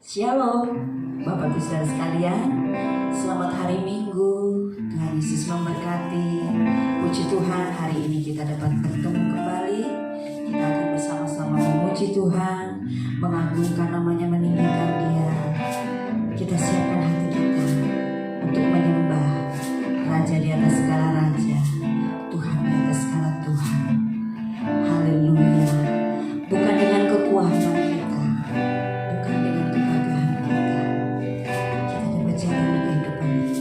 Shalom, Bapak Ibu Saudara sekalian, selamat hari Minggu. Tuhan Yesus memberkati. Puji Tuhan, hari ini kita dapat bertemu kembali. Kita akan bersama-sama memuji Tuhan, mengagungkan namanya, meninggikan Dia. Kita siapkan hati kita untuk menyembah Raja di atas segala raja, Tuhan di atas segala Tuhan. Haleluya. Bukan dengan kekuatan kita, bukan dengan kegagahan kita dapat jalani kehidupan ini.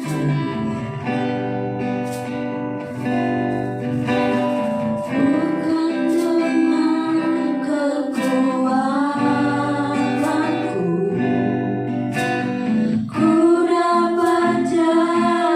Haleluya. Bukan dengan kekuatanku, ku dapat jalan.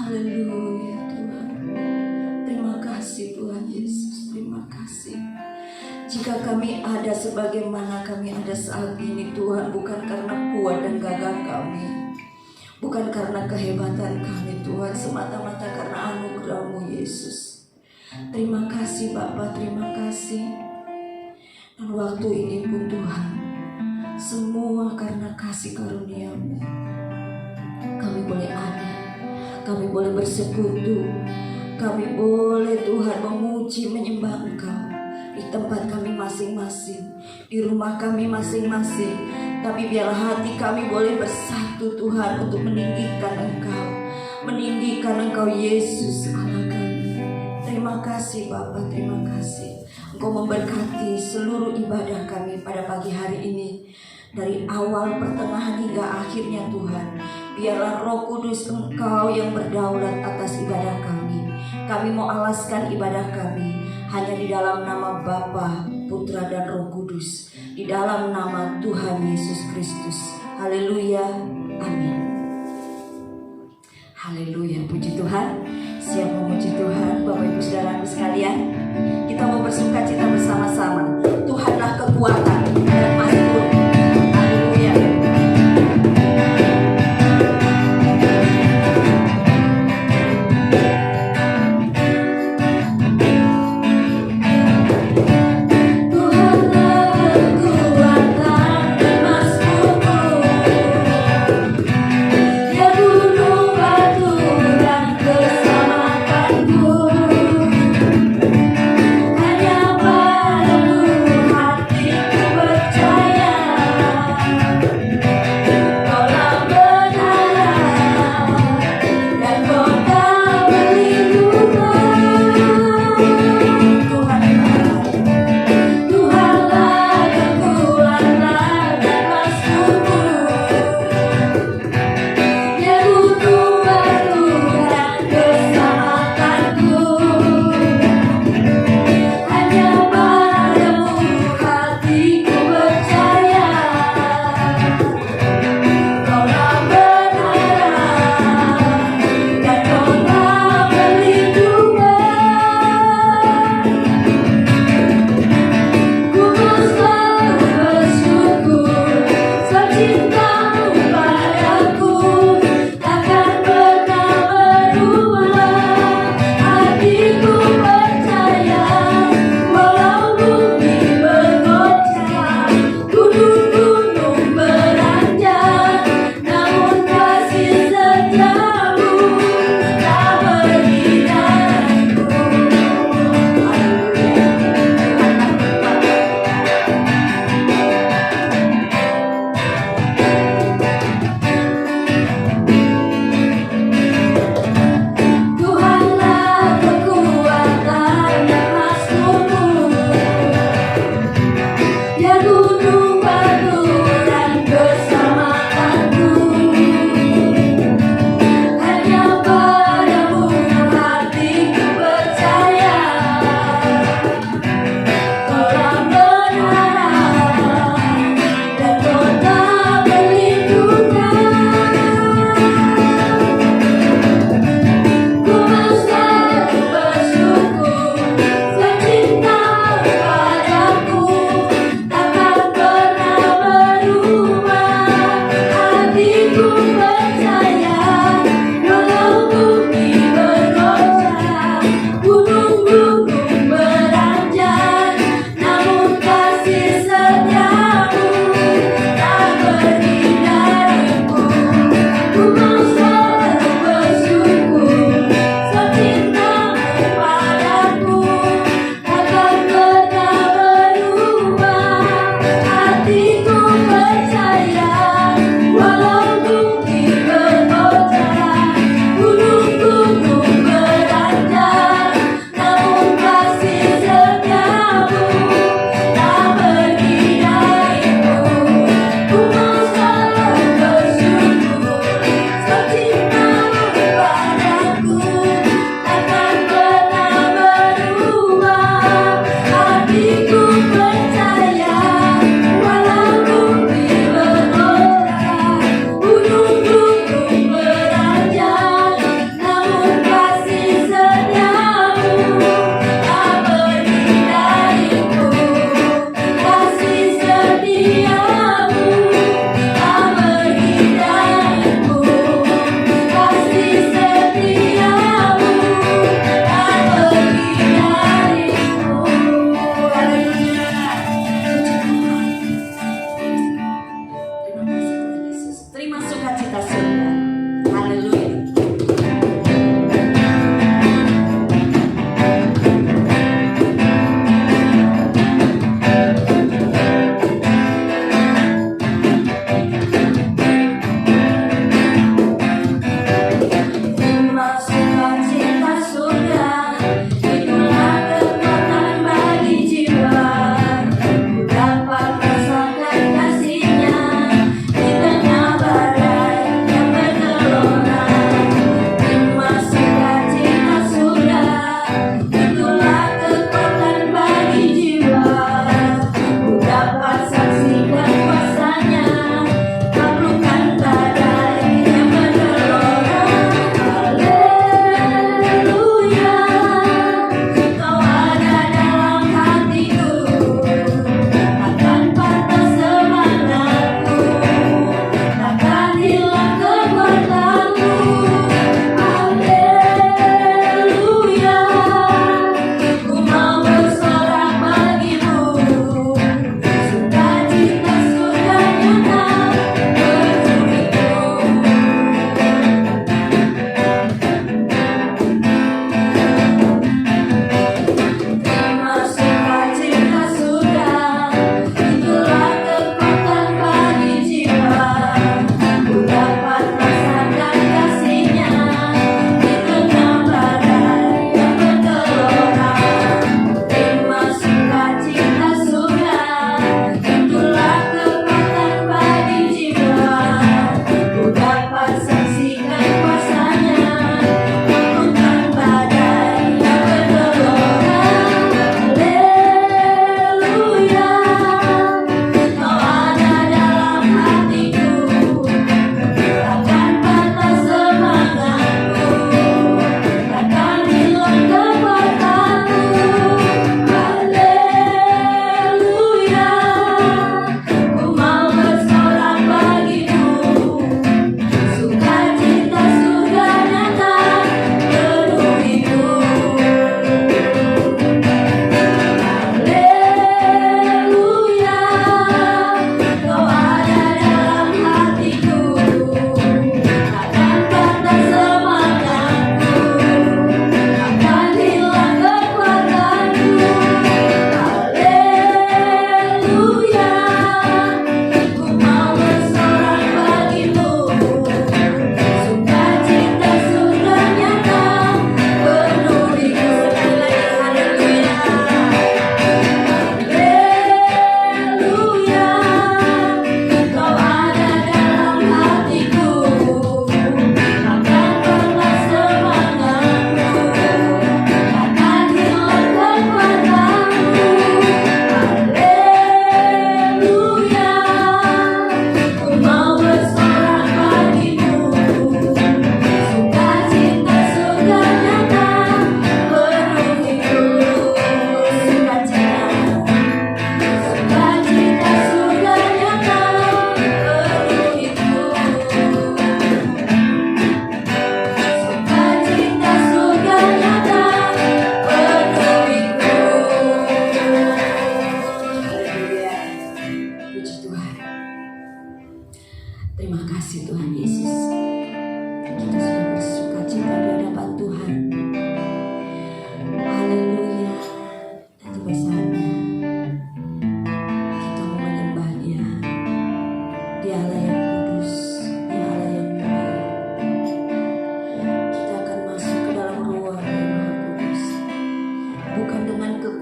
Haleluya Tuhan. Terima kasih Tuhan Yesus, terima kasih. Jika kami ada sebagaimana kami ada saat ini Tuhan, bukan karena kuat dan gagah kami, bukan karena kehebatan kami Tuhan, semata-mata karena anugerah-Mu Yesus. Terima kasih Bapa, terima kasih. Dan waktu ini pun Tuhan, semua karena kasih karunia-Mu, kami boleh ada, kami boleh bersekutu, kami boleh Tuhan memuji menyembah Engkau di tempat kami masing-masing, di rumah kami masing-masing. Tapi biarlah hati kami boleh bersatu Tuhan untuk meninggikan Engkau Yesus Allah kami. Terima kasih Bapa, terima kasih. Engkau memberkati seluruh ibadah kami pada pagi hari ini, dari awal, pertengahan hingga akhirnya Tuhan. Biarlah Roh Kudus Engkau yang berdaulat atas ibadah kami. Kami mau alaskan ibadah kami hanya di dalam nama Bapa, Putra dan Roh Kudus, di dalam nama Tuhan Yesus Kristus. Haleluya, amin. Haleluya, puji Tuhan. Siap memuji Tuhan, Bapak Ibu Saudara sekalian. Kita mau bersuka cita bersama-sama. Tuhanlah kekuatan dan makhluk. Haleluya. Hanya padamu hatiku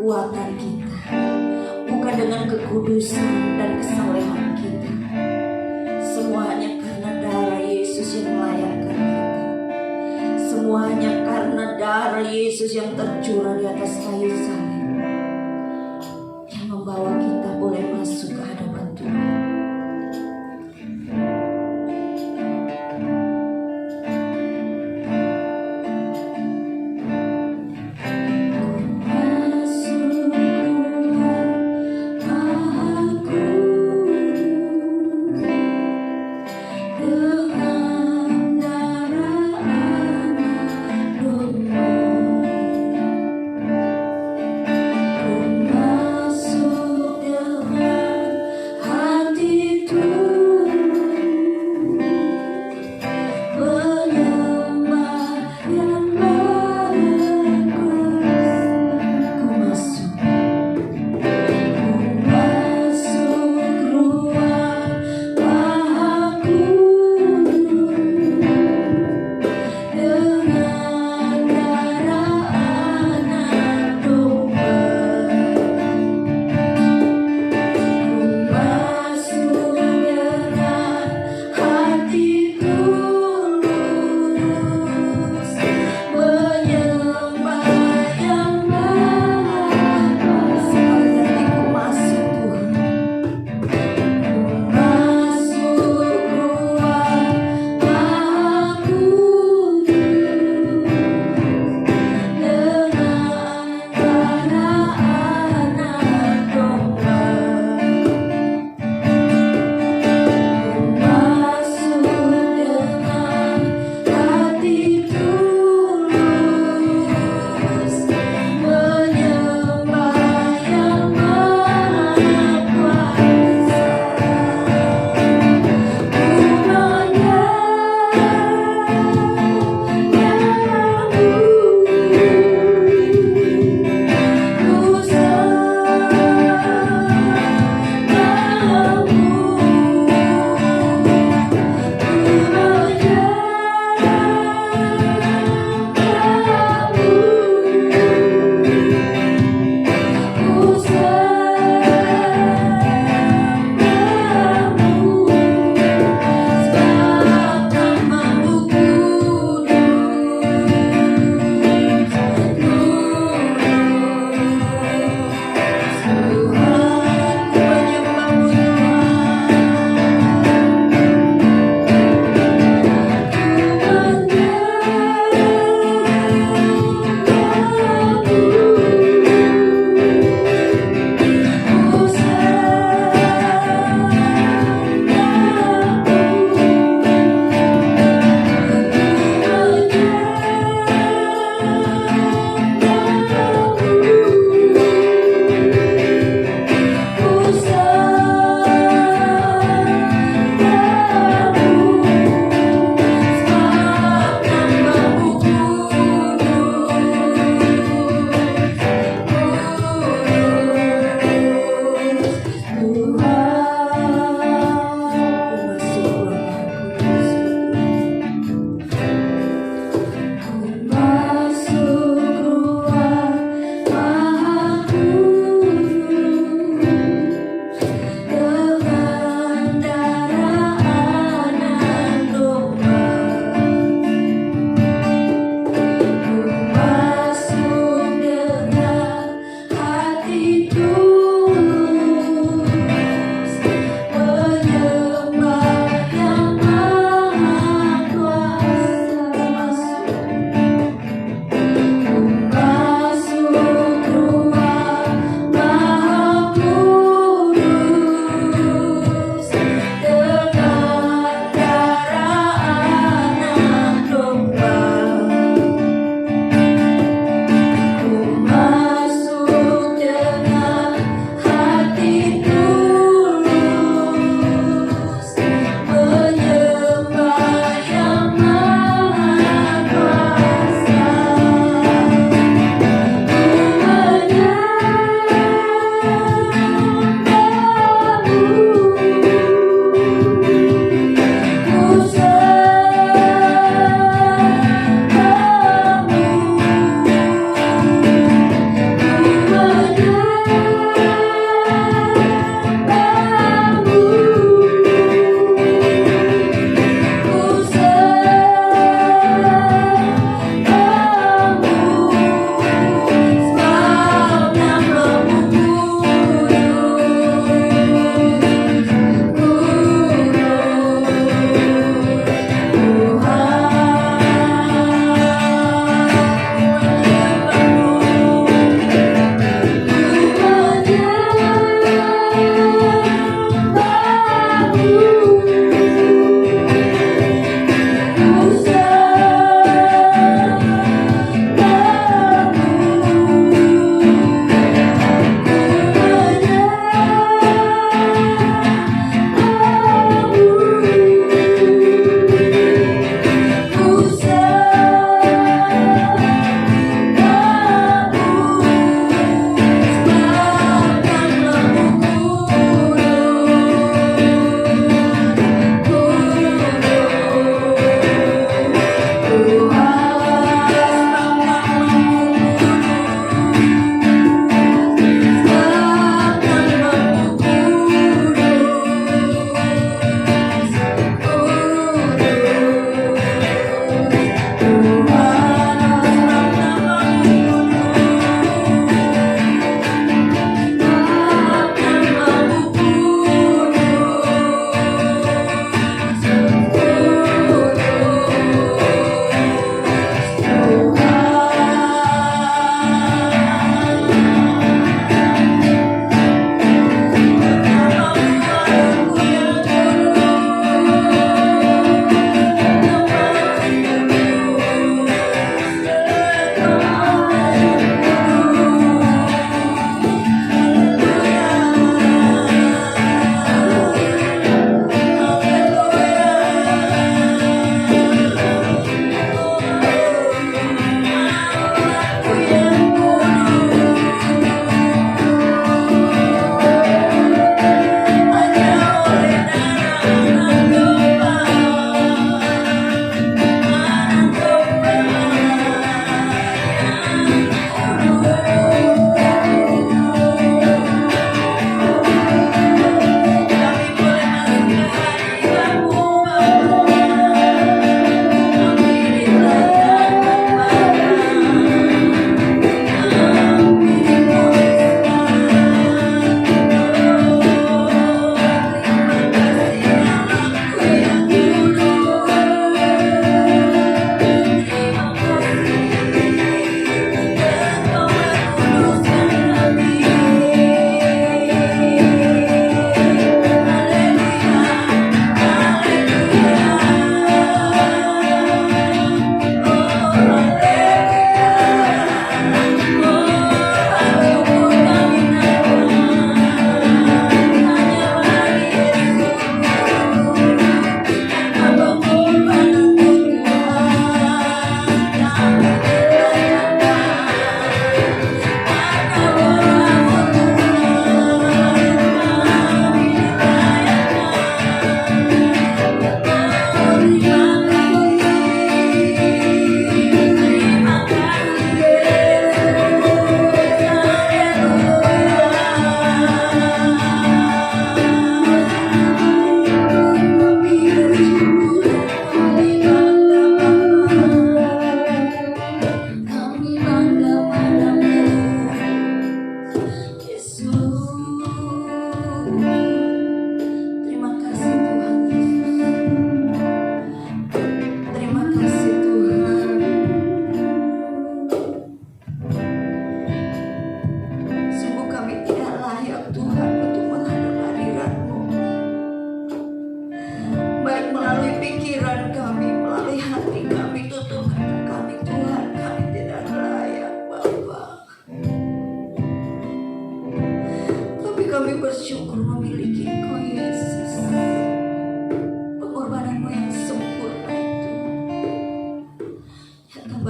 kekuatan kita, bukan dengan kekudusan dan kesalehan kita. Semua hanya karena darah Yesus yang melayakkan kita. Semua hanya karena darah Yesus yang tercurah di atas kayu salib, yang membawa kita boleh masuk ke hadapan Tuhan. Masuk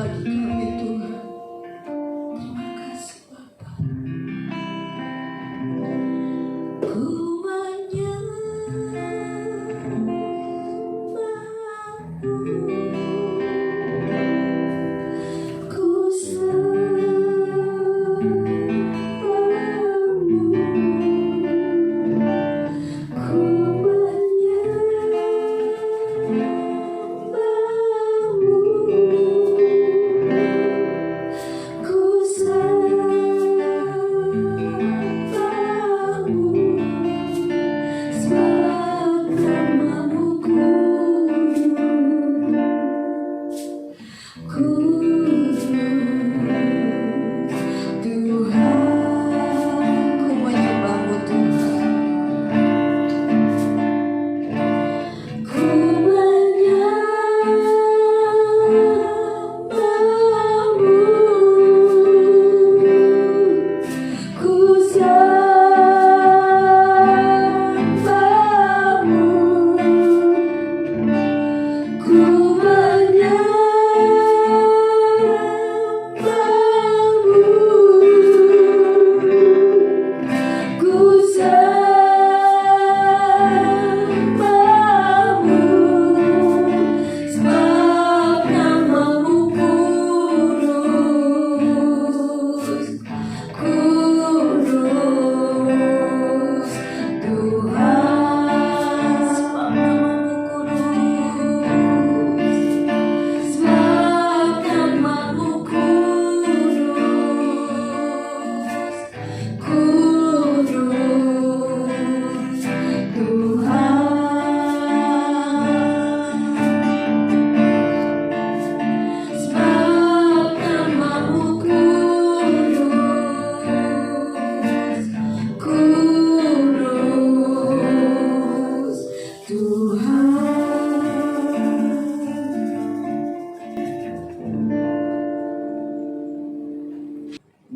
bagi kami Tuhan. Terima kasih Bapa. Ku menyembahmu, ku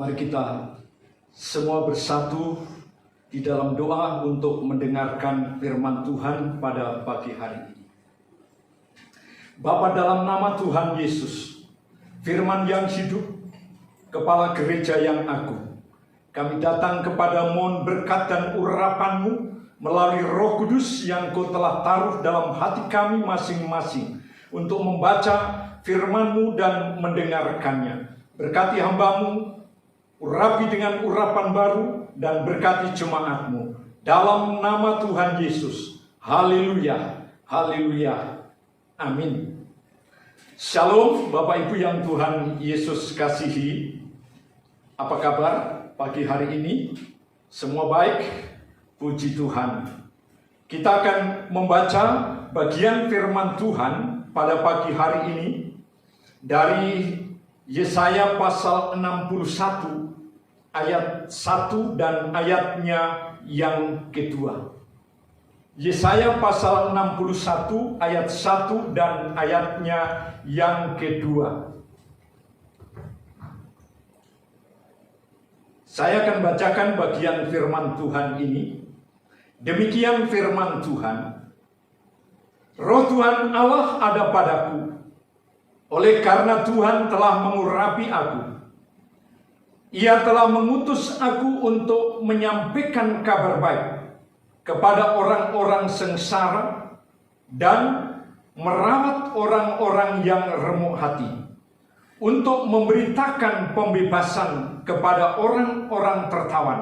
Mari kita semua bersatu di dalam doa untuk mendengarkan firman Tuhan pada pagi hari ini. Bapa, dalam nama Tuhan Yesus, firman yang hidup, Kepala Gereja yang agung, kami datang kepada mohon berkat dan urapan-Mu melalui Roh Kudus yang Kau telah taruh dalam hati kami masing-masing untuk membaca firman-Mu dan mendengarkannya. Berkati hamba-Mu, urapi dengan urapan baru, dan berkati jemaat-Mu. Dalam nama Tuhan Yesus. Haleluya, haleluya, amin. Shalom Bapak Ibu yang Tuhan Yesus kasihi. Apa kabar pagi hari ini? Semua baik? Puji Tuhan. Kita akan membaca bagian firman Tuhan pada pagi hari ini dari Yesaya pasal 61 ayat 1 dan ayatnya yang kedua. Yesaya pasal 61 ayat 1 dan ayatnya yang kedua. Saya akan bacakan bagian firman Tuhan ini. Demikian firman Tuhan. Roh Tuhan Allah ada padaku, oleh karena Tuhan telah mengurapi aku. Ia telah mengutus aku untuk menyampaikan kabar baik kepada orang-orang sengsara dan merawat orang-orang yang remuk hati, untuk memberitakan pembebasan kepada orang-orang tertawan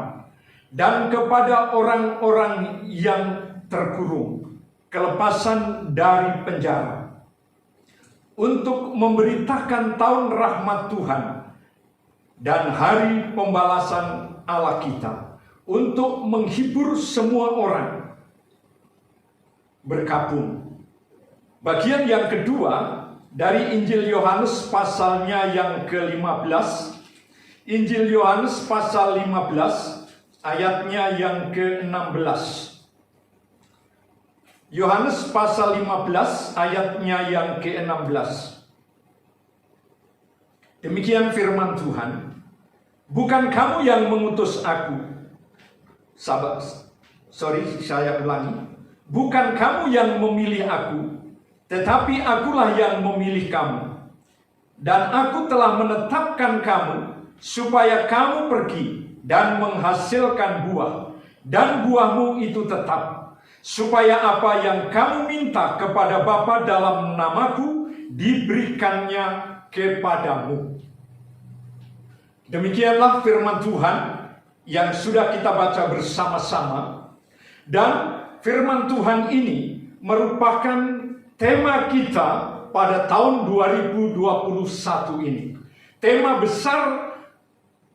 dan kepada orang-orang yang terkurung, kelepasan dari penjara, untuk memberitakan tahun rahmat Tuhan dan hari pembalasan Allah kita, untuk menghibur semua orang berkabung. Bagian yang kedua dari Injil Yohanes pasalnya yang ke-15. Injil Yohanes pasal 15 ayatnya yang ke-16. Yohanes pasal 15 ayatnya yang ke-16. Demikian firman Tuhan. Bukan kamu yang mengutus aku. Saya ulangi. Bukan kamu yang memilih aku, tetapi akulah yang memilih kamu Dan aku telah menetapkan kamu supaya kamu pergi dan menghasilkan buah, dan buahmu itu tetap, supaya apa yang kamu minta kepada Bapa dalam namaku diberikannya kepadamu. Demikianlah firman Tuhan yang sudah kita baca bersama-sama. Dan firman Tuhan ini merupakan tema kita pada tahun 2021 ini. Tema besar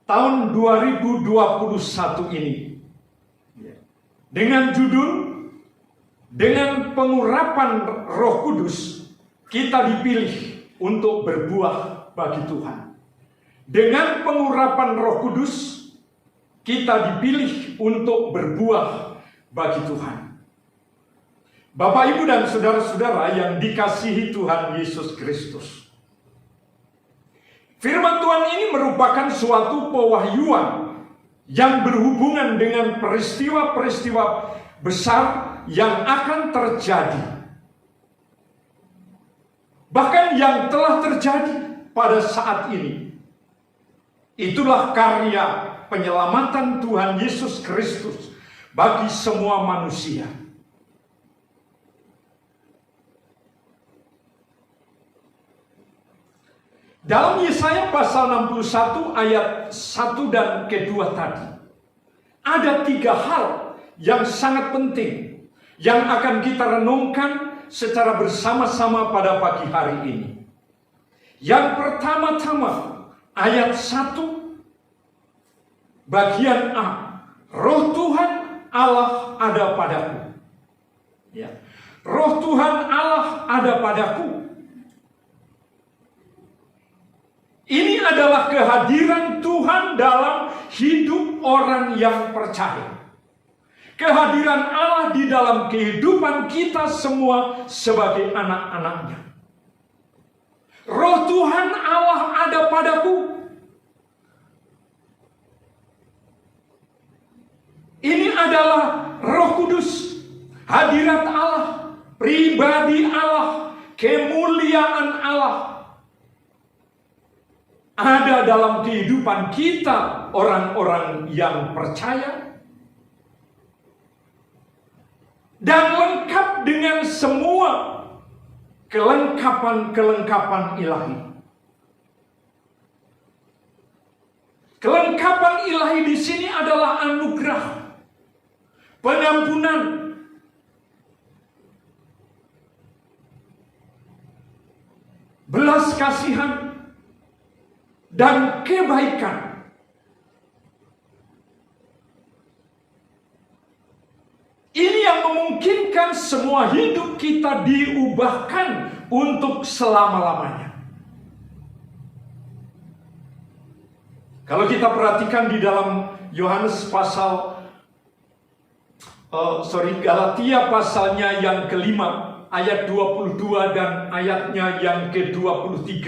tahun 2021 ini. Dengan judul, dengan pengurapan Roh Kudus, kita dipilih untuk berbuah bagi Tuhan. Dengan pengurapan Roh Kudus, kita dipilih untuk berbuah bagi Tuhan. Bapak, Ibu, dan saudara-saudara yang dikasihi Tuhan Yesus Kristus. Firman Tuhan ini merupakan suatu pewahyuan yang berhubungan dengan peristiwa-peristiwa besar yang akan terjadi. Bahkan yang telah terjadi pada saat ini. Itulah karya penyelamatan Tuhan Yesus Kristus bagi semua manusia. Dalam Yesaya pasal 61 ayat 1 dan kedua tadi, ada 3 hal yang sangat penting yang akan kita renungkan secara bersama-sama pada pagi hari ini. Yang pertama-tama, ayat 1 bagian A, Roh Tuhan Allah ada padaku. Ya. Roh Tuhan Allah ada padaku. Ini adalah kehadiran Tuhan dalam hidup orang yang percaya. Kehadiran Allah di dalam kehidupan kita semua sebagai anak-anaknya. Roh Tuhan Allah ada padaku. Ini adalah Roh Kudus, hadirat Allah, pribadi Allah, kemuliaan Allah. Ada dalam kehidupan kita orang-orang yang percaya. Dan lengkap dengan semua kelengkapan-kelengkapan ilahi. Kelengkapan ilahi di sini adalah anugerah, pengampunan, belas kasihan, dan kebaikan. Ini yang memungkinkan semua hidup kita diubahkan untuk selama-lamanya. Kalau kita perhatikan di dalam Yohanes pasal Galatia pasalnya yang kelima, ayat 22 dan ayatnya yang ke-23,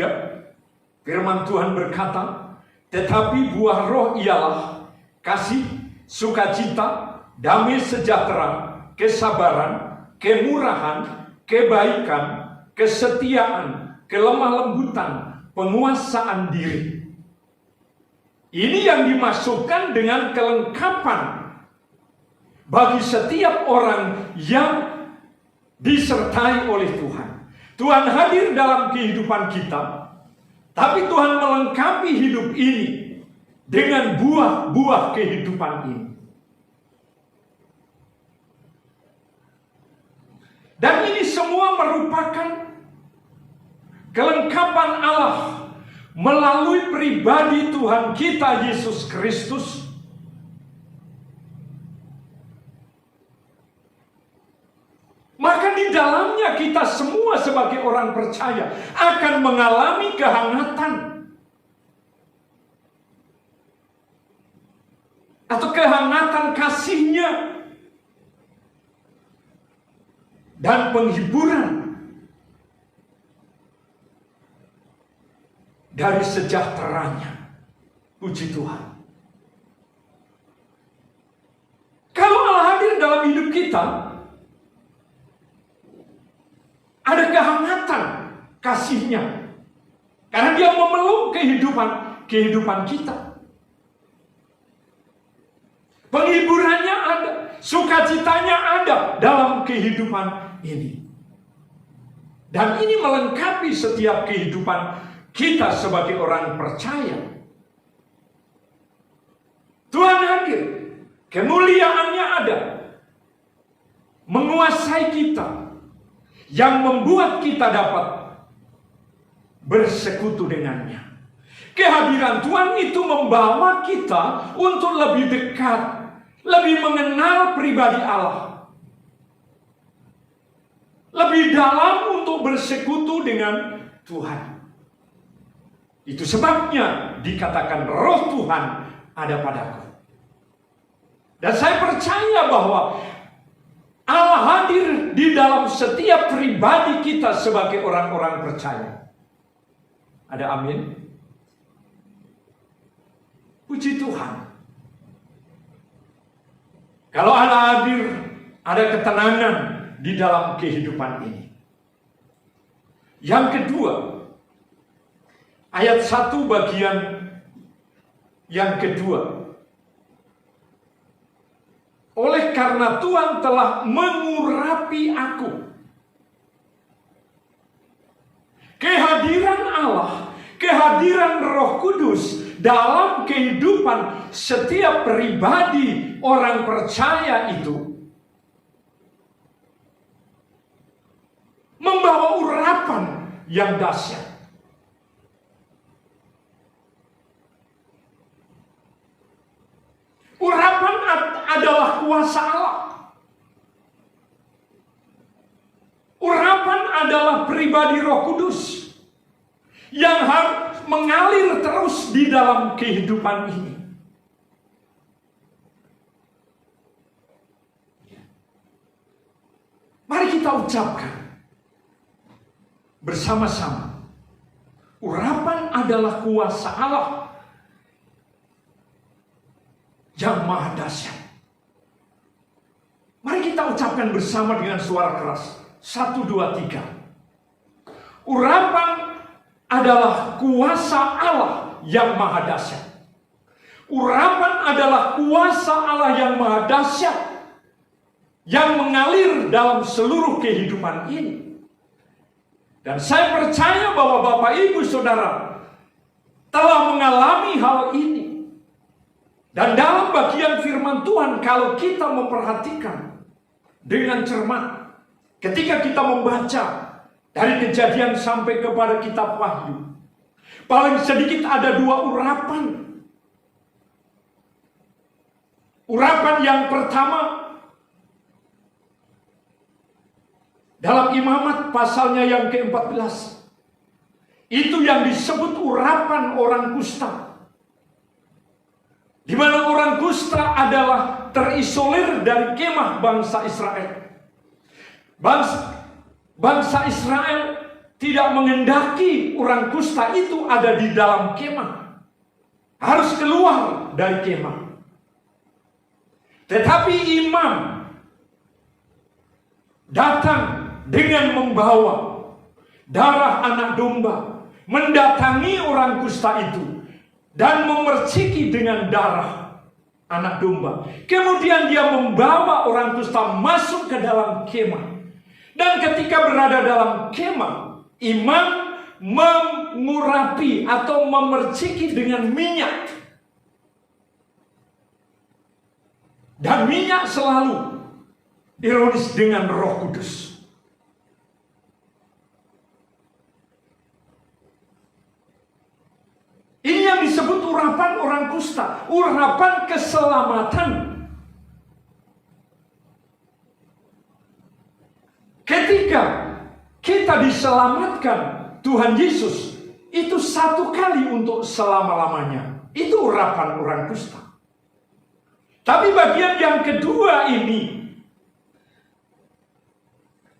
firman Tuhan berkata, tetapi buah roh ialah kasih, sukacita, damai sejahtera, kesabaran, kemurahan, kebaikan, kesetiaan, kelemah lembutan, penguasaan diri. Ini yang dimasukkan dengan kelengkapan bagi setiap orang yang disertai oleh Tuhan. Tuhan hadir dalam kehidupan kita. Tapi Tuhan melengkapi hidup ini dengan buah-buah kehidupan ini. Dan ini semua merupakan kelengkapan Allah melalui pribadi Tuhan kita Yesus Kristus. Maka di dalamnya kita semua sebagai orang percaya akan mengalami kehangatan atau kehangatan kasihnya dan penghiburan dari sejahteranya. Puji Tuhan. Kalau Allah hadir dalam hidup kita, ada kehangatan kasihnya. Karena dia memeluk kehidupan kita. Penghiburannya ada, sukacitanya ada dalam kehidupan ini. Dan ini melengkapi setiap kehidupan kita sebagai orang percaya. Tuhan hadir, kemuliaannya ada, menguasai kita, yang membuat kita dapat bersekutu dengannya. Kehadiran Tuhan itu membawa kita untuk lebih dekat, lebih mengenal pribadi Allah, lebih dalam untuk bersekutu dengan Tuhan. Itu sebabnya dikatakan roh Tuhan ada padaku. Dan saya percaya bahwa Allah hadir di dalam setiap pribadi kita sebagai orang-orang percaya. Ada amin? Puji Tuhan. Kalau Allah hadir, ada ketenangan di dalam kehidupan ini. Yang kedua, ayat 1 bagian yang kedua. Oleh karena Tuhan telah mengurapi aku. Kehadiran Allah, kehadiran Roh Kudus dalam kehidupan setiap pribadi orang percaya itu membawa urapan yang dahsyat. Urapan adalah kuasa Allah. Urapan adalah pribadi Roh Kudus yang harus mengalir terus di dalam kehidupan ini. Mari kita ucapkan bersama-sama. Urapan adalah kuasa Allah yang maha dahsyat. Mari kita ucapkan bersama dengan suara keras. 1, 2, 3. Urapan adalah kuasa Allah yang maha dahsyat. Urapan adalah kuasa Allah yang maha dahsyat yang mengalir dalam seluruh kehidupan ini. Dan saya percaya bahwa Bapak Ibu Saudara telah mengalami hal ini. Dan dalam bagian firman Tuhan, kalau kita memperhatikan dengan cermat, ketika kita membaca dari Kejadian sampai kepada kitab Wahyu, paling sedikit ada 2 urapan. Urapan yang pertama dalam Imamat pasalnya yang ke-14. Itu yang disebut urapan orang kusta. Di mana orang kusta adalah terisolir dari kemah bangsa Israel. Bangsa Israel tidak mengendaki orang kusta itu ada di dalam kemah. Harus keluar dari kemah. Tetapi imam datang dengan membawa darah anak domba, mendatangi orang kusta itu dan memerciki dengan darah anak domba. Kemudian dia membawa orang kusta masuk ke dalam kemah. Dan ketika berada dalam kemah, imam mengurapi atau memerciki dengan minyak. Dan minyak selalu ironis dengan Roh Kudus. Ini yang disebut urapan orang kusta, urapan keselamatan. Ketika kita diselamatkan Tuhan Yesus, itu 1 kali untuk selama-lamanya. Itu urapan orang kusta. Tapi bagian yang kedua ini,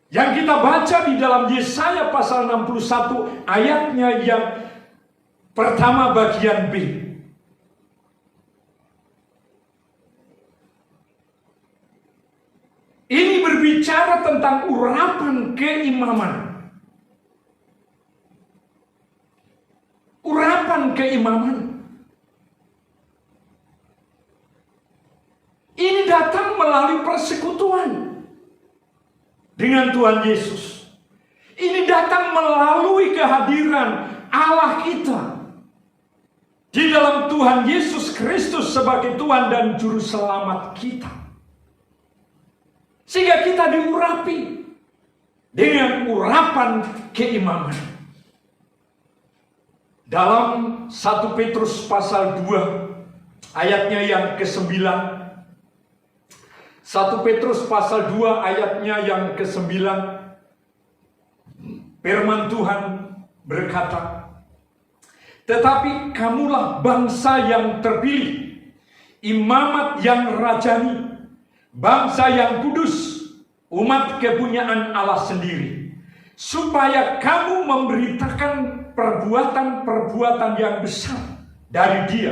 yang kita baca di dalam Yesaya pasal 61 ayatnya yang pertama bagian B. Ini berbicara tentang urapan keimaman. urapan keimaman. Ini datang melalui persekutuan dengan Tuhan Yesus. Ini datang melalui kehadiran Allah kita di dalam Tuhan Yesus Kristus sebagai Tuhan dan Juru Selamat kita. Sehingga kita diurapi dengan urapan keimaman. Dalam 1 Petrus pasal 2 ayatnya yang ke-9, 1 Petrus pasal 2 ayatnya yang ke-9, firman Tuhan berkata, tetapi kamulah bangsa yang terpilih, imamat yang rajani, bangsa yang kudus, umat kepunyaan Allah sendiri, supaya kamu memberitakan perbuatan-perbuatan yang besar dari Dia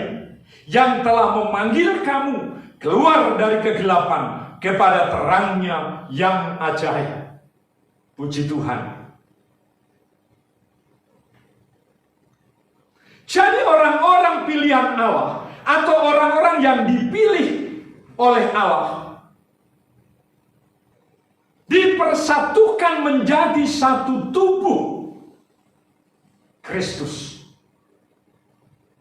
yang telah memanggil kamu keluar dari kegelapan kepada terangnya yang ajaib. Puji Tuhan. Jadi orang-orang pilihan Allah atau orang-orang yang dipilih oleh Allah dipersatukan menjadi satu tubuh Kristus.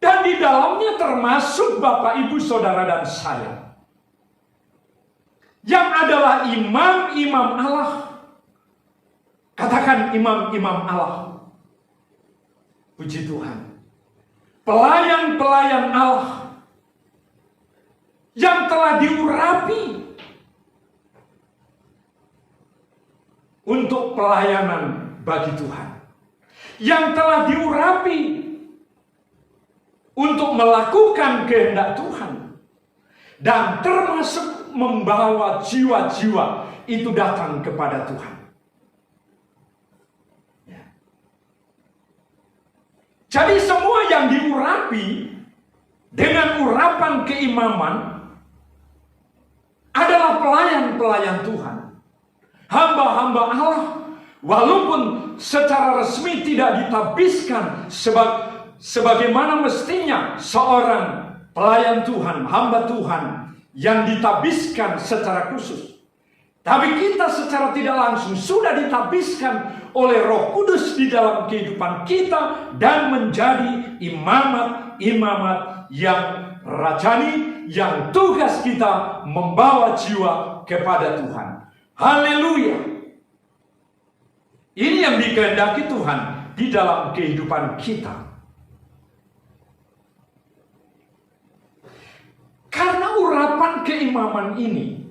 Dan di dalamnya termasuk Bapak, Ibu, Saudara, dan saya, yang adalah imam-imam Allah. Katakan imam-imam Allah. Puji Tuhan. Pelayan-pelayan Allah yang telah diurapi untuk pelayanan bagi Tuhan, yang telah diurapi untuk melakukan kehendak Tuhan, dan termasuk membawa jiwa-jiwa itu datang kepada Tuhan. Jadi semua yang diurapi dengan urapan keimaman adalah pelayan-pelayan Tuhan, hamba-hamba Allah, walaupun secara resmi tidak ditabiskan sebagaimana mestinya seorang pelayan Tuhan, hamba Tuhan yang ditabiskan secara khusus. Tapi kita secara tidak langsung sudah ditabiskan oleh Roh Kudus di dalam kehidupan kita dan menjadi imamat yang rajani, yang tugas kita membawa jiwa kepada Tuhan. Haleluya. Ini yang dikehendaki Tuhan di dalam kehidupan kita. Karena urapan keimaman ini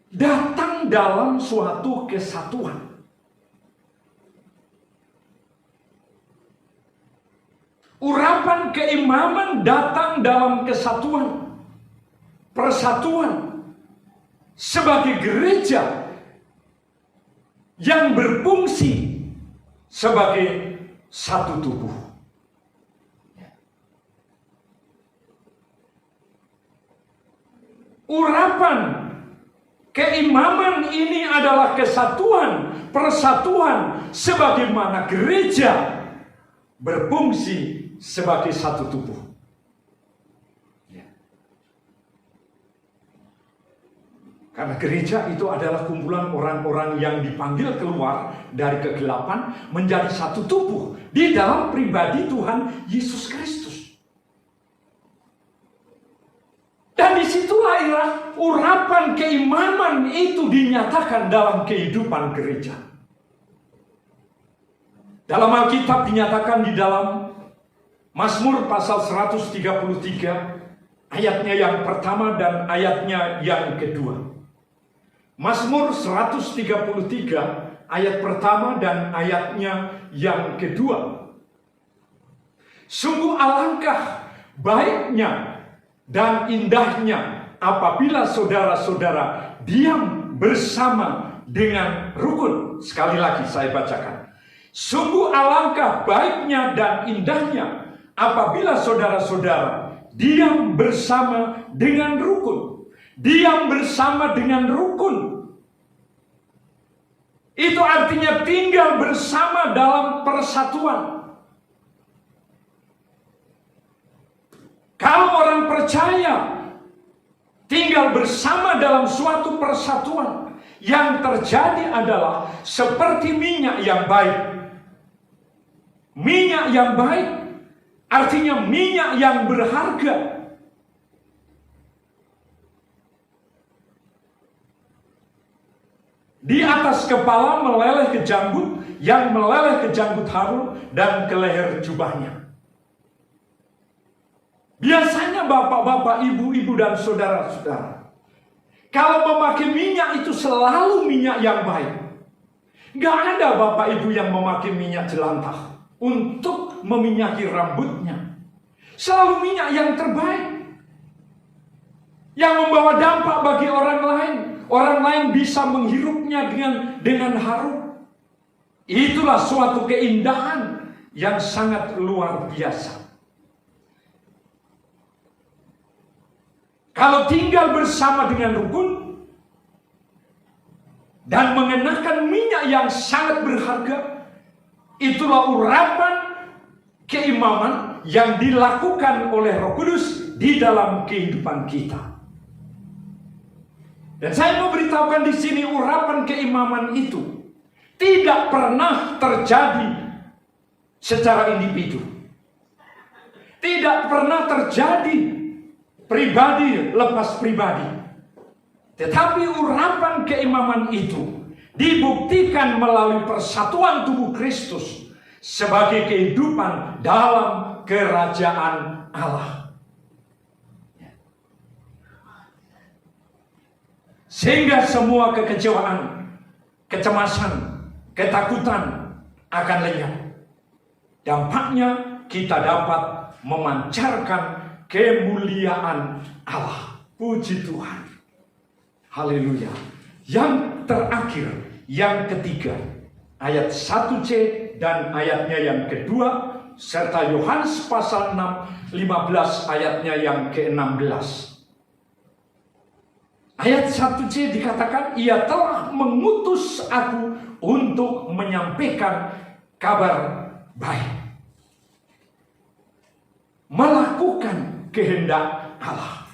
datang dalam suatu kesatuan. Urapan keimaman datang dalam kesatuan, persatuan sebagai gereja yang berfungsi sebagai satu tubuh. Urapan keimaman ini adalah kesatuan, persatuan sebagaimana gereja berfungsi sebagai satu tubuh. Karena gereja itu adalah kumpulan orang-orang yang dipanggil keluar dari kegelapan menjadi satu tubuh di dalam pribadi Tuhan Yesus Kristus. Dan disitulah urapan keimaman itu dinyatakan dalam kehidupan gereja. Dalam Alkitab dinyatakan di dalam Mazmur pasal 133 ayatnya yang pertama dan ayatnya yang kedua. Mazmur 133 ayat pertama dan ayatnya yang kedua. Sungguh alangkah baiknya dan indahnya apabila saudara-saudara diam bersama dengan rukun. Sekali lagi saya bacakan. Sungguh alangkah baiknya dan indahnya apabila saudara-saudara diam bersama dengan rukun. Diam bersama dengan rukun. Itu artinya tinggal bersama dalam persatuan. Kalau orang percaya tinggal bersama dalam suatu persatuan, yang terjadi adalah seperti minyak yang baik. Minyak yang baik artinya minyak yang berharga. Di atas kepala meleleh ke janggut, yang meleleh ke janggut Harun dan ke leher jubahnya. Biasanya bapak-bapak, ibu-ibu dan saudara-saudara, kalau memakai minyak itu selalu minyak yang baik. Gak ada bapak ibu yang memakai minyak jelantah untuk meminyaki rambutnya. Selalu minyak yang terbaik, yang membawa dampak bagi orang lain. Orang lain bisa menghirupnya dengan harum. Itulah suatu keindahan yang sangat luar biasa. Kalau tinggal bersama dengan rukun dan mengenakan minyak yang sangat berharga, itulah urapan keimaman yang dilakukan oleh Roh Kudus di dalam kehidupan kita. Dan saya mau beritahukan di sini, urapan keimaman itu tidak pernah terjadi secara individu. Tidak pernah terjadi pribadi lepas pribadi. Tetapi urapan keimaman itu dibuktikan melalui persatuan tubuh Kristus sebagai kehidupan dalam kerajaan Allah. Sehingga semua kekecewaan, kecemasan, ketakutan akan lenyap. Dampaknya kita dapat memancarkan kemuliaan Allah. Puji Tuhan. Haleluya. Yang terakhir, yang ketiga, ayat 1c dan ayatnya yang kedua, serta Yohanes pasal 6, 15 ayatnya yang ke-16. Ayat 1c dikatakan, ia telah mengutus aku untuk menyampaikan kabar baik, melakukan kehendak Allah.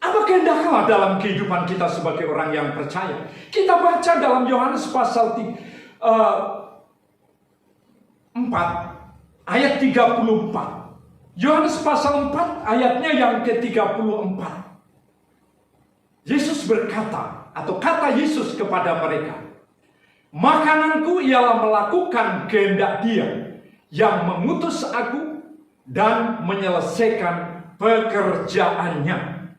Apa kehendak Allah dalam kehidupan kita sebagai orang yang percaya? Kita baca dalam Yohanes pasal 4 ayat 34. Yohanes pasal 4 ayatnya yang ke-34. Yesus berkata, atau kata Yesus kepada mereka, makananku ialah melakukan kehendak Dia yang mengutus aku dan menyelesaikan pekerjaannya.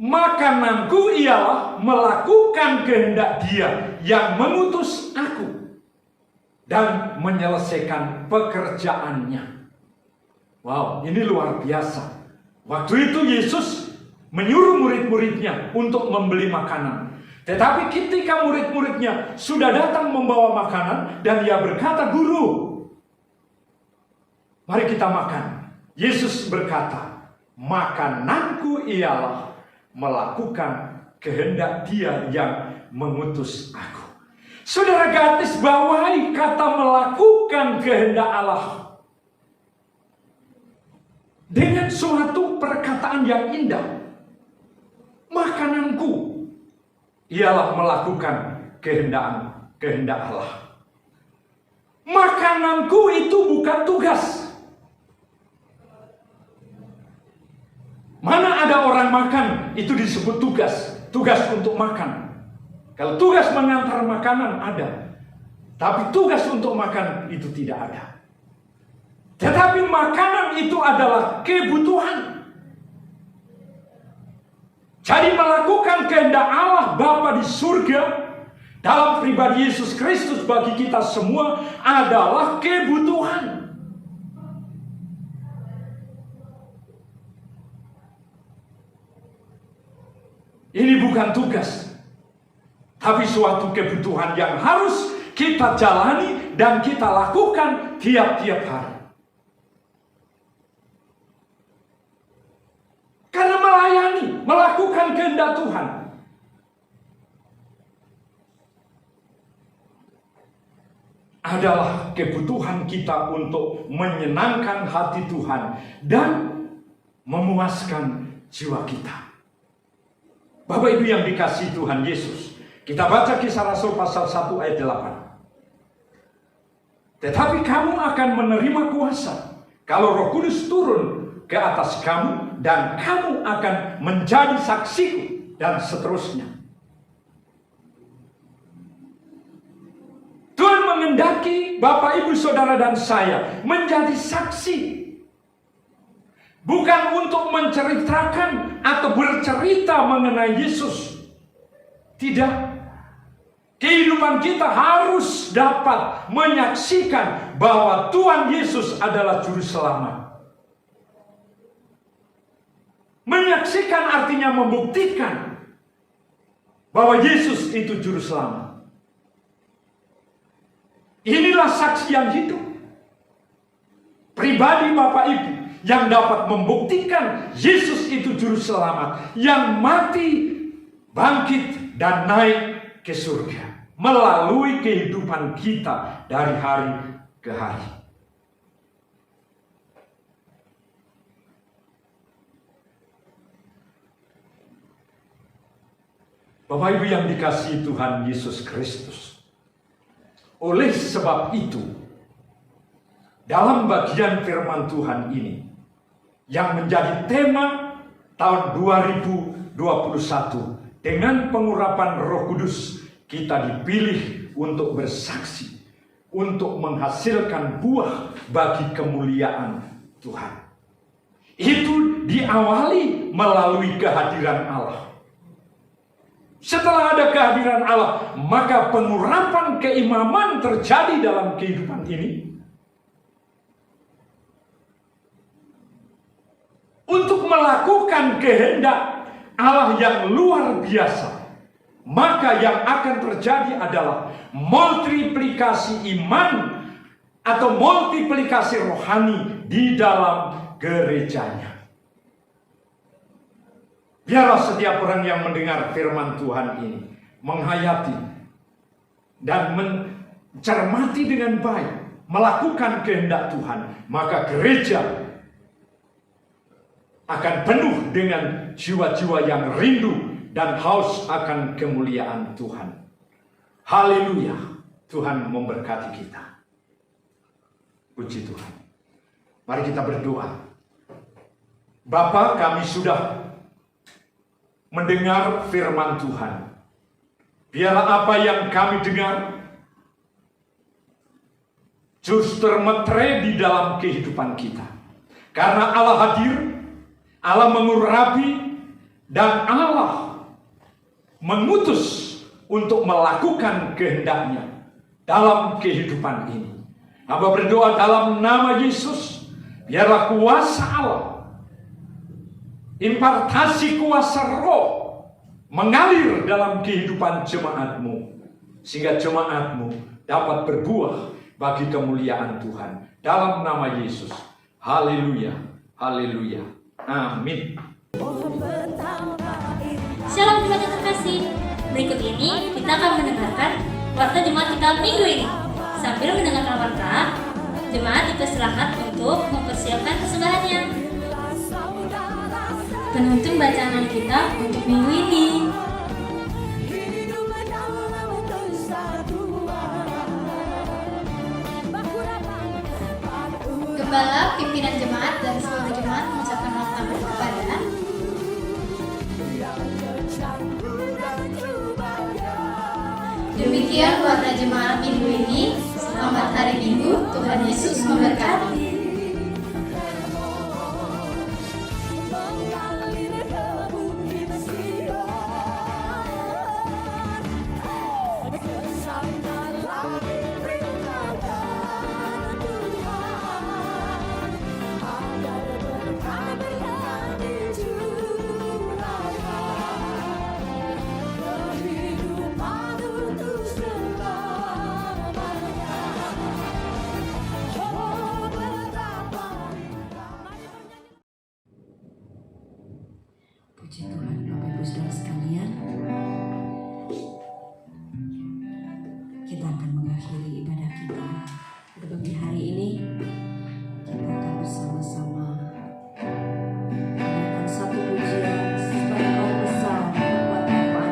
Makananku ialah melakukan kehendak Dia yang mengutus aku dan menyelesaikan pekerjaannya. Wow, ini luar biasa. Waktu itu Yesus menyuruh murid-muridnya untuk membeli makanan. Tetapi ketika murid-muridnya sudah datang membawa makanan dan ia berkata, "Guru, mari kita makan." Yesus berkata, makananku ialah melakukan kehendak Dia yang mengutus aku. Saudara, garis bawahi kata melakukan kehendak Allah dengan suatu perkataan yang indah. Makananku ialah melakukan kehendak Allah. Makananku itu bukan tugas. Mana ada orang makan itu disebut tugas. Tugas untuk makan. Kalau tugas mengantar makanan ada. Tapi tugas untuk makan itu tidak ada. Tetapi makanan itu adalah kebutuhan. Jadi melakukan kehendak Allah Bapa di surga dalam pribadi Yesus Kristus bagi kita semua adalah kebutuhan. Ini bukan tugas, tapi suatu kebutuhan yang harus kita jalani dan kita lakukan tiap-tiap hari. Karena melayani, melakukan kehendak Tuhan adalah kebutuhan kita untuk menyenangkan hati Tuhan dan memuaskan jiwa kita. Bapak Ibu yang dikasihi Tuhan Yesus, kita baca Kisah Rasul pasal 1 ayat 8. Tetapi kamu akan menerima kuasa kalau Roh Kudus turun ke atas kamu, dan kamu akan menjadi saksiku, dan seterusnya. Tuhan menghendaki Bapak, Ibu, Saudara, dan saya menjadi saksi. Bukan untuk menceritakan atau bercerita mengenai Yesus. Tidak. Kehidupan kita harus dapat menyaksikan bahwa Tuhan Yesus adalah Juru Selamat. Menyaksikan artinya membuktikan bahwa Yesus itu Juru Selamat. Inilah saksi yang hidup. Pribadi Bapak Ibu yang dapat membuktikan Yesus itu Juru Selamat, yang mati, bangkit, dan naik ke surga melalui kehidupan kita dari hari ke hari. Bapak Ibu yang dikasihi Tuhan Yesus Kristus, oleh sebab itu, dalam bagian firman Tuhan ini yang menjadi tema tahun 2021 dengan pengurapan Roh Kudus, kita dipilih untuk bersaksi, untuk menghasilkan buah bagi kemuliaan Tuhan. Itu diawali melalui kehadiran Allah. Setelah ada kehadiran Allah, maka pengurapan keimaman terjadi dalam kehidupan ini. Untuk melakukan kehendak Allah yang luar biasa, maka yang akan terjadi adalah multiplikasi iman atau multiplikasi rohani di dalam gerejanya. Biarlah setiap orang yang mendengar firman Tuhan ini menghayati dan mencermati dengan baik, melakukan kehendak Tuhan, maka gereja akan penuh dengan jiwa-jiwa yang rindu dan haus akan kemuliaan Tuhan. Haleluya. Tuhan memberkati kita. Puji Tuhan. Mari kita berdoa. Bapa, kami sudah mendengar firman Tuhan. Biarlah apa yang kami dengar justru termetre di dalam kehidupan kita. Karena Allah hadir, Allah mengurapi, dan Allah mengutus untuk melakukan kehendaknya dalam kehidupan ini. Hamba berdoa dalam nama Yesus, biarlah kuasa Allah, impartasi kuasa Roh mengalir dalam kehidupan jemaat-Mu, sehingga jemaat-Mu dapat berbuah bagi kemuliaan Tuhan. Dalam nama Yesus. Haleluya. Haleluya. Amin. Shalom jemaat yang terkasih. Berikut ini kita akan mendengarkan warta jemaat kita minggu ini. Sambil mendengarkan warta, jemaat dipersilakan untuk mempersiapkan persembahannya. Penuntun bacaan kita untuk minggu ini. Gembala, pimpinan jemaat, dan seluruh jemaat mengucapkan waktu kepada demikian warta jemaat minggu ini. Selamat hari Minggu, Tuhan Yesus memberkati. Puji Tuhan, Bapak Ibu Saudara sekalian. Kita akan mengakhiri ibadah kita pagi hari ini kita akan bersama-sama menaikkan satu pujian sebab Kau besar, kekuatan Kau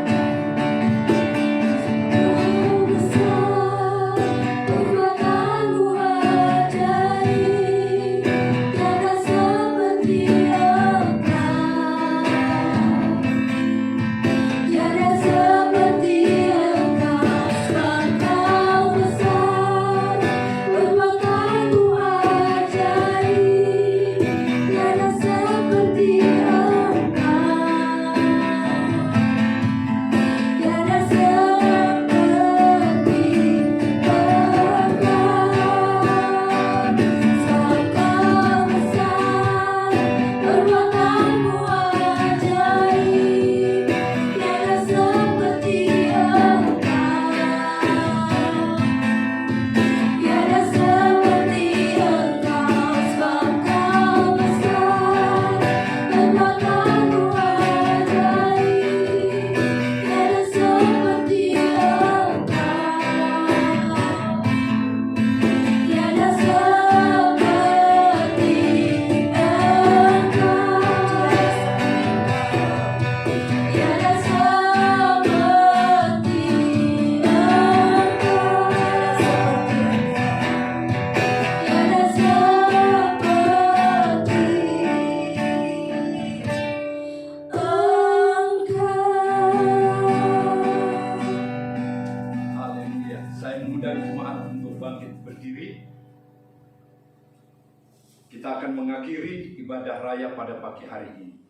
Kita akan mengakhiri ibadah raya pada pagi hari ini.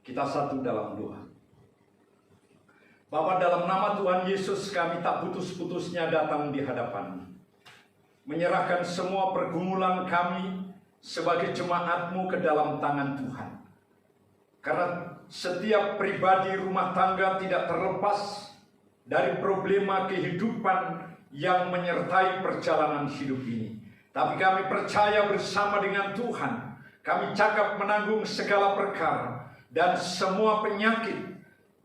Kita satu dalam doa. Bapa, dalam nama Tuhan Yesus kami tak putus-putusnya datang di hadapan-Mu, menyerahkan semua pergumulan kami sebagai jemaat-Mu ke dalam tangan Tuhan. Karena setiap pribadi rumah tangga tidak terlepas dari problema kehidupan yang menyertai perjalanan hidup ini. Tapi kami percaya bersama dengan Tuhan, kami cakap menanggung segala perkara, dan semua penyakit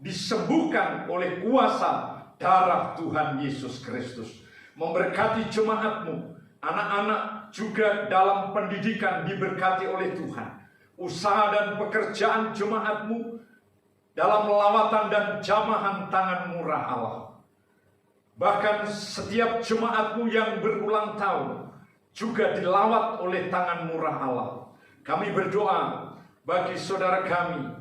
disembuhkan oleh kuasa darah Tuhan Yesus Kristus. Memberkati jemaat-Mu, anak-anak juga dalam pendidikan diberkati oleh Tuhan. Usaha dan pekerjaan jemaat-Mu dalam lawatan dan jamahan tangan murah Allah. Bahkan setiap jemaat-Mu yang berulang tahun juga dilawat oleh tangan murah Allah. Kami berdoa bagi saudara kami,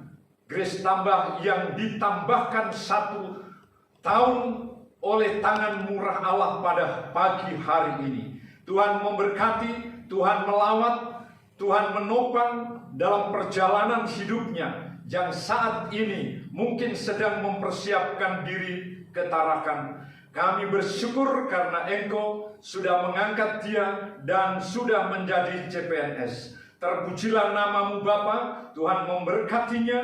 Grace Tambah yang ditambahkan 1 tahun oleh tangan murah Allah pada pagi hari ini. Tuhan memberkati, Tuhan melawat, Tuhan menopang dalam perjalanan hidupnya yang saat ini mungkin sedang mempersiapkan diri ke Tarakan. Kami bersyukur karena Engkau sudah mengangkat dia dan sudah menjadi CPNS. Terpujilah nama-Mu Bapa, Tuhan memberkatinya,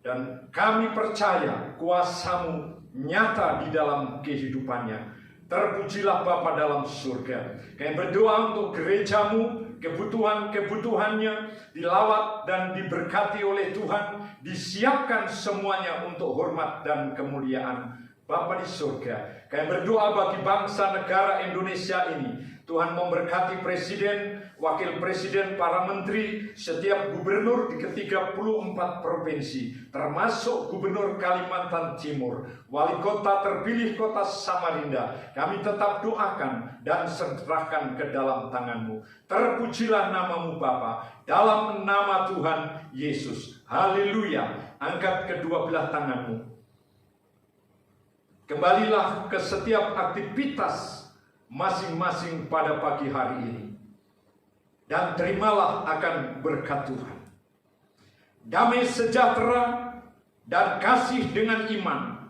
dan kami percaya kuasa-Mu nyata di dalam kehidupannya. Terpujilah Bapa dalam surga. Kami berdoa untuk gereja-Mu, kebutuhan-kebutuhannya dilawat dan diberkati oleh Tuhan, disiapkan semuanya untuk hormat dan kemuliaan Bapa di surga. Kami berdoa bagi bangsa negara Indonesia ini. Tuhan memberkati presiden, wakil presiden, para menteri, setiap gubernur di ke-34 provinsi, termasuk gubernur Kalimantan Timur, wali kota terpilih kota Samarinda. Kami tetap doakan dan serahkan ke dalam tangan-Mu. Terpujilah nama-Mu Bapa, dalam nama Tuhan Yesus. Haleluya. Angkat kedua belah tangan-Mu. Kembalilah ke setiap aktivitas masing-masing pada pagi hari ini, dan terimalah akan berkat Tuhan. Damai sejahtera dan kasih dengan iman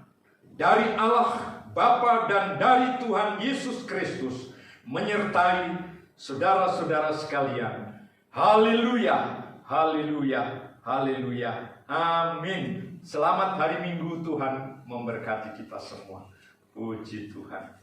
dari Allah Bapa dan dari Tuhan Yesus Kristus menyertai saudara-saudara sekalian. Haleluya, haleluya, haleluya. Amin. Selamat hari Minggu, Tuhan memberkati kita semua. Puji Tuhan.